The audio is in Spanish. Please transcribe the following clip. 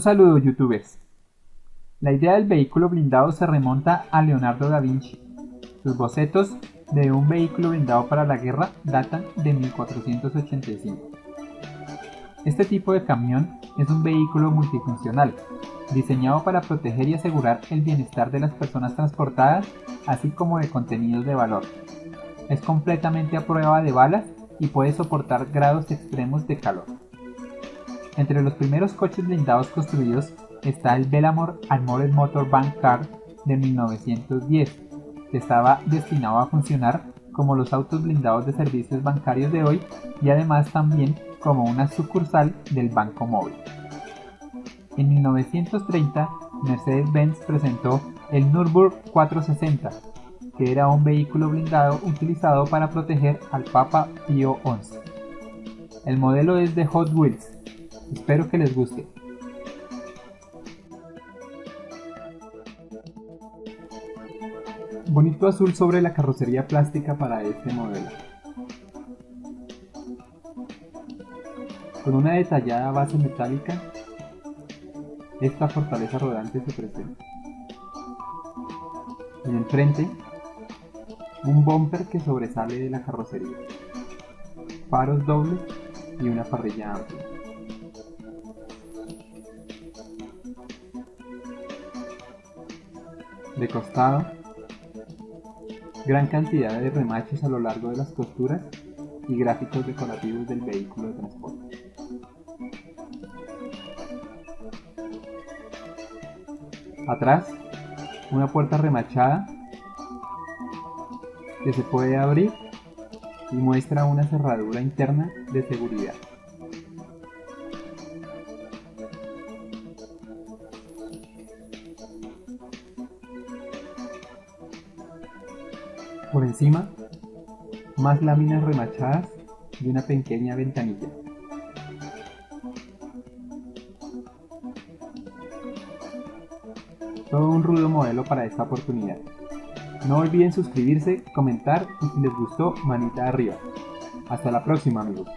saludo, youtubers. La idea del vehículo blindado se remonta a Leonardo da Vinci. Sus bocetos de un vehículo blindado para la guerra datan de 1485. Este tipo de camión es un vehículo multifuncional, diseñado para proteger y asegurar el bienestar de las personas transportadas, así como de contenidos de valor. Es completamente a prueba de balas y puede soportar grados extremos de calor. Entre los primeros coches blindados construidos está el Bellamore Armored Motor Bank Car de 1910, que estaba destinado a funcionar como los autos blindados de servicios bancarios de hoy y además también como una sucursal del Banco Móvil. En 1930, Mercedes-Benz presentó el Nürburgring 460, que era un vehículo blindado utilizado para proteger al Papa Pío XI. El modelo es de Hot Wheels. Espero que les guste. Bonito azul sobre la carrocería plástica para este modelo. Con una detallada base metálica, esta fortaleza rodante se presenta. En el frente, un bumper que sobresale de la carrocería, faros dobles y una parrilla amplia. De costado, gran cantidad de remaches a lo largo de las costuras y gráficos decorativos del vehículo de transporte. Atrás, una puerta remachada que se puede abrir y muestra una cerradura interna de seguridad. Por encima, más láminas remachadas y una pequeña ventanilla. Todo un rudo modelo para esta oportunidad. No olviden suscribirse, comentar y si les gustó, manita arriba. Hasta la próxima, amigos.